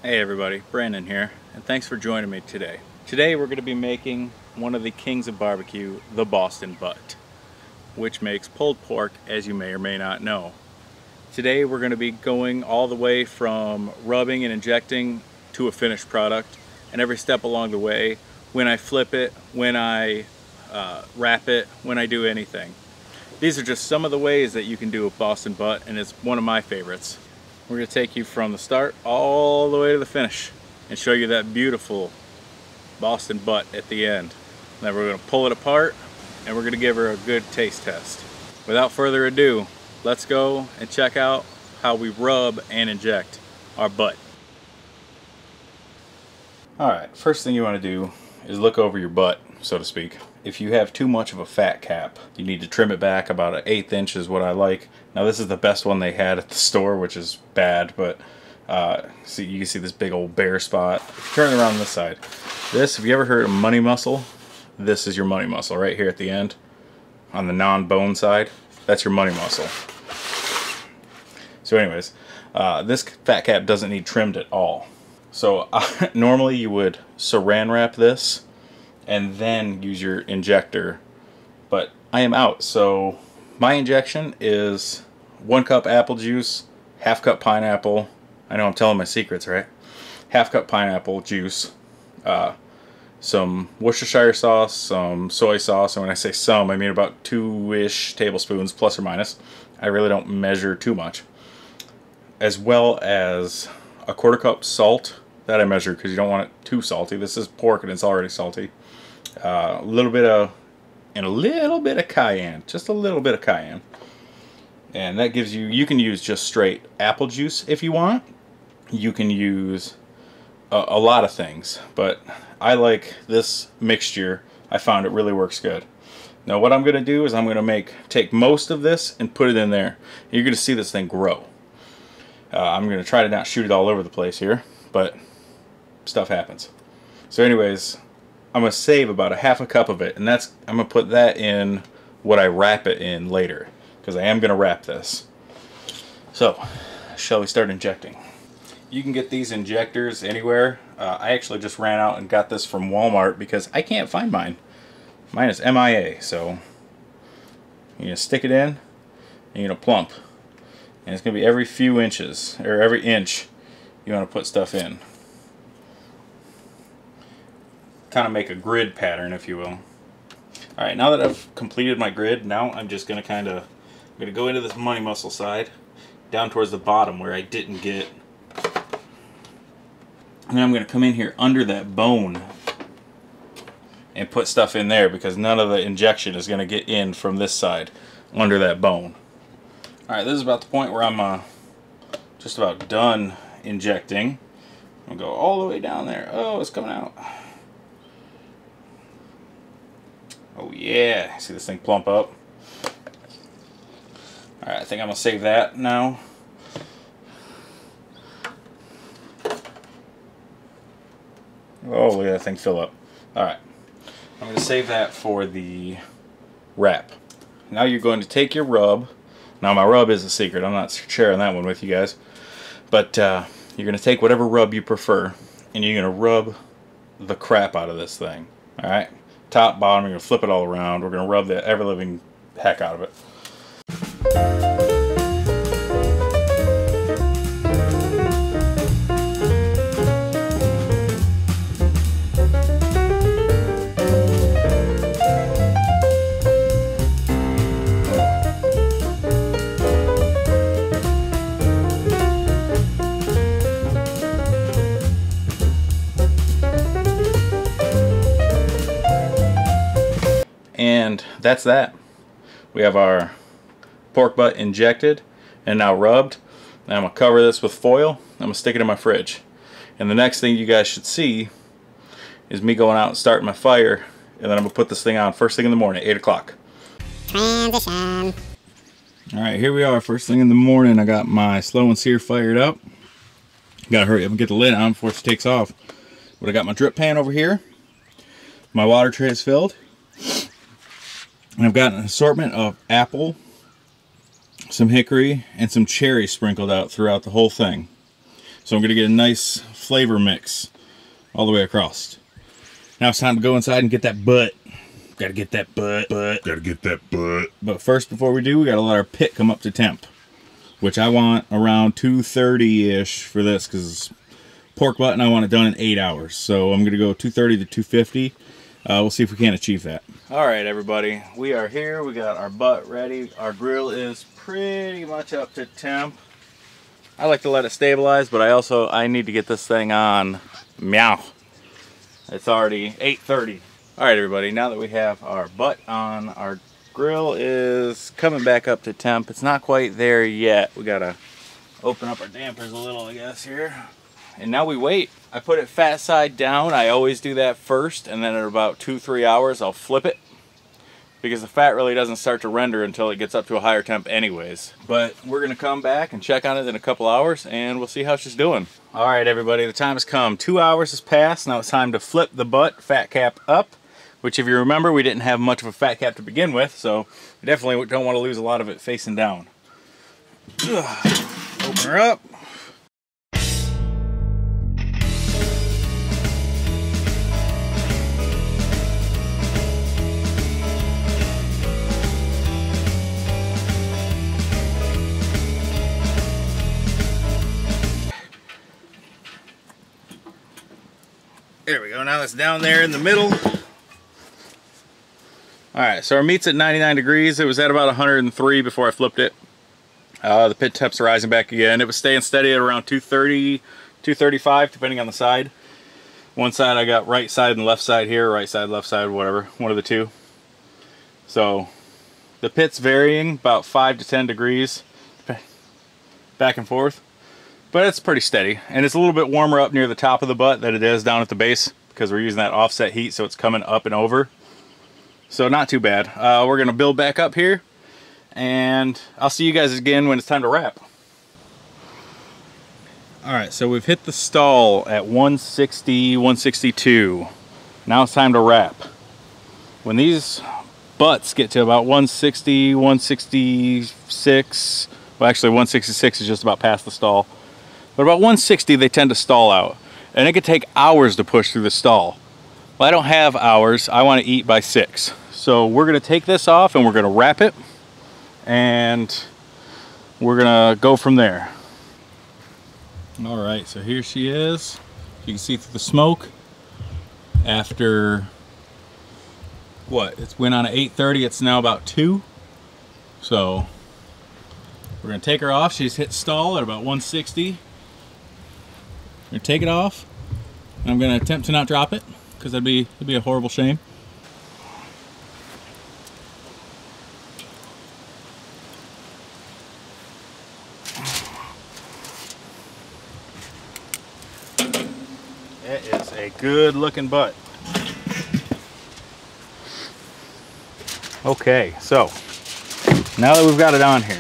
Hey everybody, Brandon here, and thanks for joining me today. Today we're going to be making one of the kings of barbecue, the Boston butt, which makes pulled pork, as you may or may not know. Today we're going to be going all the way from rubbing and injecting to a finished product, and every step along the way, when I flip it, when I wrap it, when I do anything. These are just some of the ways that you can do a Boston butt, and it's one of my favorites. We're going to take you from the start all the way to the finish and show you that beautiful Boston butt at the end. Then we're going to pull it apart and we're going to give her a good taste test. Without further ado, let's go and check out how we rub and inject our butt. Alright, first thing you want to do is look over your butt, so to speak. If you have too much of a fat cap, you need to trim it back about 1/8 inch is what I like. Now this is the best one they had at the store, which is bad, but see, you can see this big old bare spot. Turn it around this side. This, have you ever heard of money muscle? This is your money muscle right here at the end on the non-bone side. That's your money muscle. So anyways, this fat cap doesn't need trimmed at all. So normally you would saran wrap this and then use your injector, but I am out, so my injection is 1 cup apple juice, 1/2 cup pineapple. I know I'm telling my secrets, right? 1/2 cup pineapple juice, some Worcestershire sauce, some soy sauce, and when I say some, I mean about 2-ish tablespoons, plus or minus. I really don't measure too much. As well as a 1/4 cup salt. That I measure because you don't want it too salty. This is pork and it's already salty. A little bit of cayenne, just a little bit of cayenne, and that gives you. You can use just straight apple juice if you want. You can use a lot of things, but I like this mixture. I found it really works good. Now what I'm going to do is I'm going to take most of this and put it in there. You're going to see this thing grow. I'm going to try to not shoot it all over the place here, but stuff happens. So anyways, I'm going to save about 1/2 cup of it, and I'm going to put that in what I wrap it in later, because I am going to wrap this. So, shall we start injecting? You can get these injectors anywhere. I actually just ran out and got this from Walmart because I can't find mine. Mine is MIA, so you're going to stick it in, and you're going to plump. And it's going to be every few inches, or every inch you want to put stuff in. Kind of make a grid pattern, if you will. Alright, now that I've completed my grid, now I'm just going to go into this money muscle side, down towards the bottom where I didn't get. And then I'm going to come in here under that bone and put stuff in there, because none of the injection is going to get in from this side under that bone. Alright, this is about the point where I'm just about done injecting. I'll go all the way down there. Oh, it's coming out. Oh yeah, see this thing plump up? Alright, I think I'm going to save that now. Oh, look at that thing fill up. Alright, I'm going to save that for the wrap. Now you're going to take your rub. Now my rub is a secret, I'm not sharing that one with you guys. But you're going to take whatever rub you prefer, and you're going to rub the crap out of this thing. Alright? Top, bottom, you're going to flip it all around. We're going to rub the ever-living heck out of it. And that's that. We have our pork butt injected and now rubbed. Now I'm going to cover this with foil. I'm going to stick it in my fridge. And the next thing you guys should see is me going out and starting my fire. And then I'm going to put this thing on first thing in the morning, 8 o'clock. Transition. Alright, here we are. First thing in the morning, I got my slow and sear fired up. Gotta hurry up and get the lid on before she takes off. But I got my drip pan over here. My water tray is filled. And I've got an assortment of apple, some hickory, and some cherry sprinkled out throughout the whole thing. So I'm going to get a nice flavor mix all the way across. Now it's time to go inside and get that butt. Gotta get that butt. Gotta get that butt. But first, before we do, we gotta let our pit come up to temp, which I want around 230-ish for this, because pork butt and I want it done in 8 hours. So I'm gonna go 230 to 250. We'll see if we can achieve that. All right, everybody, we are here. We got our butt ready. Our grill is pretty much up to temp. I like to let it stabilize, but I need to get this thing on. Meow. It's already 8:30. All right, everybody, now that we have our butt on, our grill is coming back up to temp. It's not quite there yet. We gotta open up our dampers a little, I guess, here. And now we wait. I put it fat side down. I always do that first, and then at about 2-3 hours, I'll flip it, because the fat really doesn't start to render until it gets up to a higher temp anyways. But we're gonna come back and check on it in a couple hours, and we'll see how she's doing. All right, everybody, the time has come. 2 hours has passed. Now it's time to flip the butt fat cap up, which, if you remember, we didn't have much of a fat cap to begin with, so we definitely don't want to lose a lot of it facing down. Open her up. There we go. Now it's down there in the middle. Alright, so our meat's at 99 degrees. It was at about 103 before I flipped it. The pit temp's rising back again. It was staying steady at around 230, 235, depending on the side. One side I got right side and left side here, right side, left side, whatever, one of the two. So the pit's varying about 5 to 10 degrees back and forth, but it's pretty steady. And it's a little bit warmer up near the top of the butt than it is down at the base, because we're using that offset heat, so it's coming up and over. So not too bad. We're gonna build back up here, and I'll see you guys again when it's time to wrap. All right, so we've hit the stall at 160, 162. Now it's time to wrap. When these butts get to about 160, 166, well, actually 166 is just about past the stall, but about 160 they tend to stall out, and it could take hours to push through the stall. Well, I don't have hours. I want to eat by 6. So we're going to take this off and we're going to wrap it, and we're going to go from there. All right, so here she is. You can see through the smoke. After what? It went on at 8:30. It's now about 2. So we're going to take her off. She's hit stall at about 160. We're going to take it off. I'm going to attempt to not drop it, because it'd be a horrible shame. It is a good looking butt. Okay, so now that we've got it on here,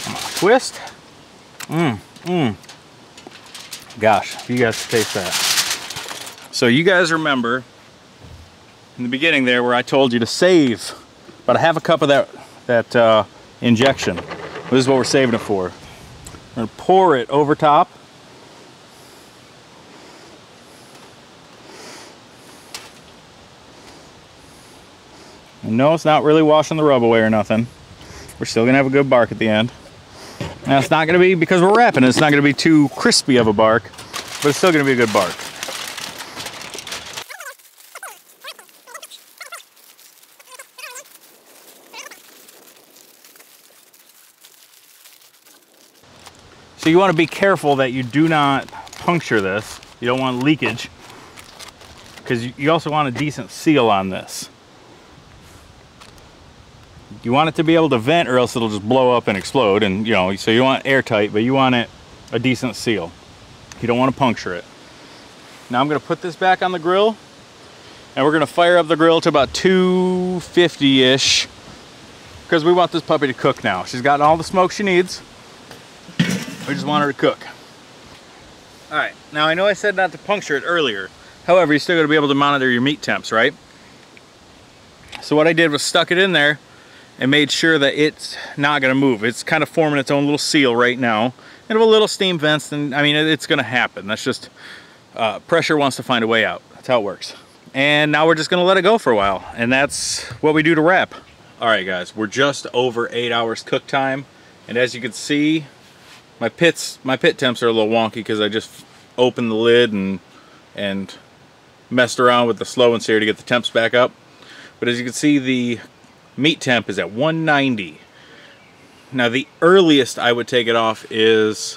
I'm gonna twist. Gosh, if you guys could taste that. So you guys remember in the beginning there where I told you to save about a half a cup of that injection. This is what we're saving it for. We're gonna pour it over top. And no, it's not really washing the rub away or nothing. We're still gonna have a good bark at the end. Now it's not gonna be, because we're wrapping it, it's not gonna be too crispy of a bark, but it's still gonna be a good bark. So you want to be careful that you do not puncture this. You don't want leakage, because you also want a decent seal on this. You want it to be able to vent, or else it'll just blow up and explode. And so you want airtight, but you want it a decent seal. You don't want to puncture it. Now I'm going to put this back on the grill, and we're going to fire up the grill to about 250-ish, because we want this puppy to cook now. She's got all the smoke she needs. We just want her to cook. All right, now I know I said not to puncture it earlier. However, you're still going to be able to monitor your meat temps, right? So what I did was stuck it in there and made sure that it's not going to move. It's kind of forming its own little seal right now, and if a little steam vents, then I mean it's going to happen. That's just pressure wants to find a way out. That's how it works. And now we're just going to let it go for a while, and that's what we do to wrap. All right, guys, we're just over 8 hours cook time, and as you can see, my pit temps are a little wonky because I just opened the lid and messed around with the slow and sear to get the temps back up. But as you can see, the meat temp is at 190. Now the earliest I would take it off is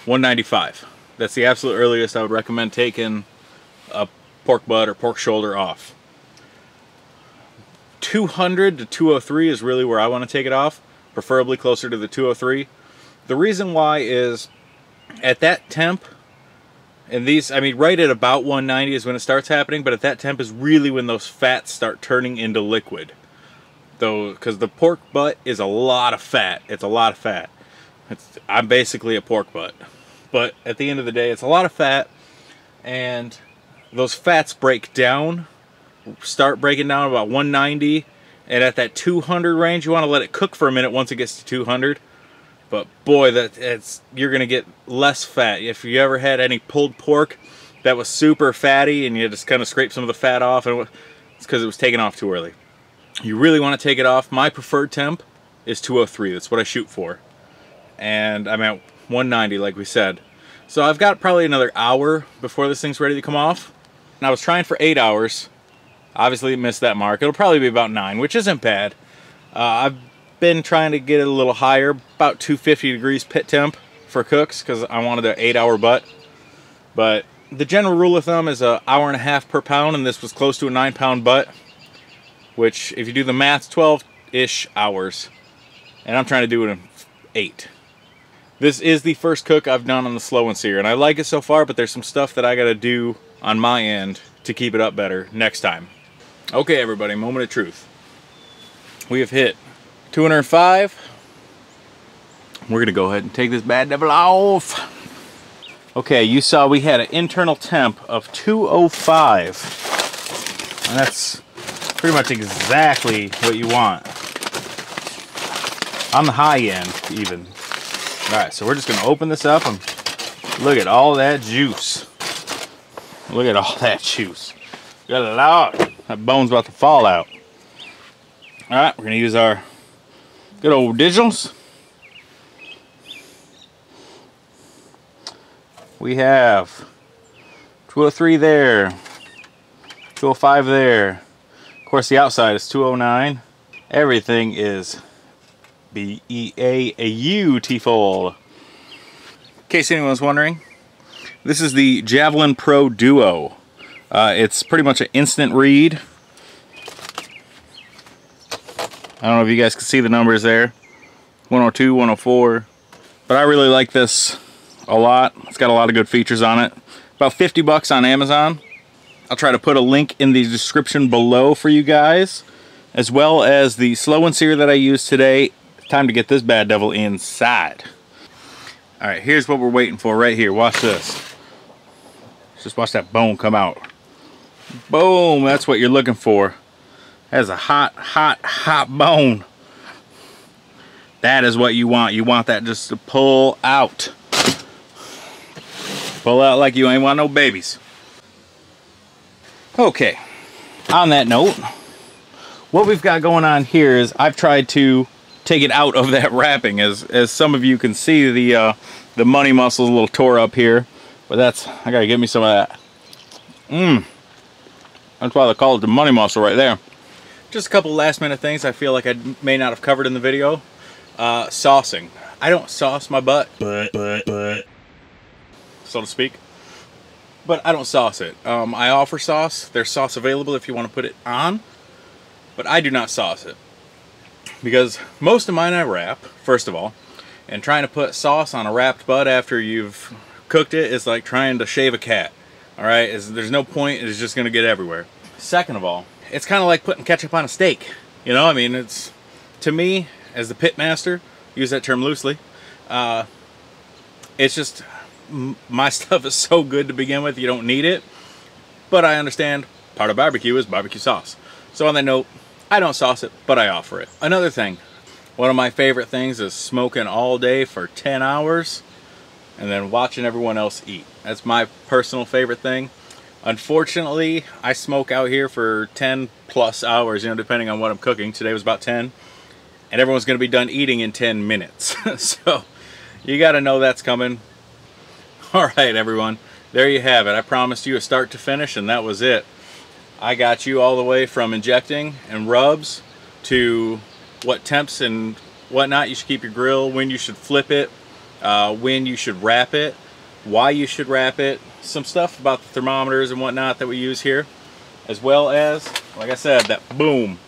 195. That's the absolute earliest I would recommend taking a pork butt or pork shoulder off. 200 to 203 is really where I want to take it off, preferably closer to the 203. The reason why is at that temp, and these, I mean, right at about 190 is when it starts happening, but at that temp is really when those fats start turning into liquid. Though, because the pork butt is a lot of fat. It's a lot of fat. I'm basically a pork butt. But at the end of the day, it's a lot of fat, and those fats break down, start breaking down about 190, and at that 200 range, you want to let it cook for a minute once it gets to 200. But boy, you're gonna get less fat. If you ever had any pulled pork that was super fatty and you just kind of scrape some of the fat off, and it's because it was taken off too early. You really want to take it off. My preferred temp is 203. That's what I shoot for, and I'm at 190, like we said. So I've got probably another hour before this thing's ready to come off. And I was trying for 8 hours. Obviously missed that mark. It'll probably be about 9, which isn't bad. I've been trying to get it a little higher, about 250 degrees pit temp for cooks, because I wanted an 8-hour butt. But the general rule of thumb is an hour and a half per pound, and this was close to a 9-pound butt, which if you do the math, 12-ish hours, and I'm trying to do it in 8. This is the first cook I've done on the slow and sear, and I like it so far, but there's some stuff that I gotta do on my end to keep it up better next time. Okay, everybody, moment of truth. We have hit 205. We're gonna go ahead and take this bad devil off. Okay, you saw we had an internal temp of 205. And that's pretty much exactly what you want. On the high end, even. Alright, so we're just gonna open this up and look at all that juice. Look at all that juice. Good Lord, that bone's about to fall out. Alright, we're gonna use our good old digitals. We have 203 there, 205 there. Of course, the outside is 209. Everything is beautiful. In case anyone's wondering, this is the Javelin Pro Duo. It's pretty much an instant read. I don't know if you guys can see the numbers there. 102, 104. But I really like this a lot. It's got a lot of good features on it. About 50 bucks on Amazon. I'll try to put a link in the description below for you guys, as well as the slow and sear that I used today. Time to get this bad devil inside. Alright, here's what we're waiting for right here. Watch this. Just watch that bone come out. Boom! That's what you're looking for. That is a hot, hot, hot bone. That is what you want. You want that just to pull out. Pull out like you ain't want no babies. Okay, on that note, what we've got going on here is I've tried to take it out of that wrapping. As some of you can see, the money muscle is a little tore up here, but I gotta get me some of that. That's why they call it the money muscle right there. Just a couple last minute things I feel like I may not have covered in the video. Saucing. I don't sauce my butt, so to speak. But I don't sauce it. I offer sauce. There's sauce available if you want to put it on. But I do not sauce it. Because most of mine I wrap, first of all. And trying to put sauce on a wrapped butt after you've cooked it is like trying to shave a cat. Alright? There's no point. It's just going to get everywhere. Second of all, it's kind of like putting ketchup on a steak. You know, I mean, it's, to me, as the pit master, use that term loosely, it's just, my stuff is so good to begin with, you don't need it. But I understand part of barbecue is barbecue sauce. So on that note, I don't sauce it, but I offer it. Another thing, one of my favorite things is smoking all day for 10 hours. and then watching everyone else eat. That's my personal favorite thing. Unfortunately, I smoke out here for 10 plus hours, you know, depending on what I'm cooking. Today was about 10, and everyone's going to be done eating in 10 minutes. So you got to know that's coming. All right, everyone, there you have it. I promised you a start to finish, and that was it. I got you all the way from injecting and rubs to what temps and whatnot you should keep your grill, when you should flip it, when you should wrap it, why you should wrap it, some stuff about the thermometers and whatnot that we use here, as well as, like I said, that boom,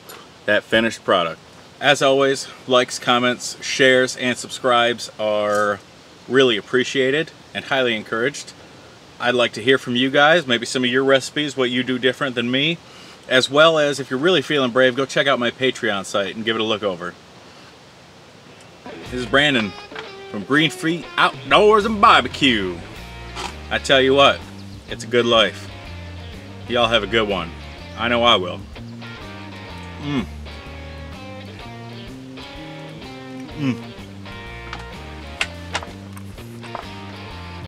that finished product. As always, likes, comments, shares, and subscribes are really appreciated and highly encouraged. I'd like to hear from you guys, maybe some of your recipes, what you do different than me, as well as if you're really feeling brave, go check out my Patreon site and give it a look over. This is Brandon from Green Feet Outdoors and Barbecue. I tell you what, it's a good life. Y'all have a good one. I know I will. Mmm.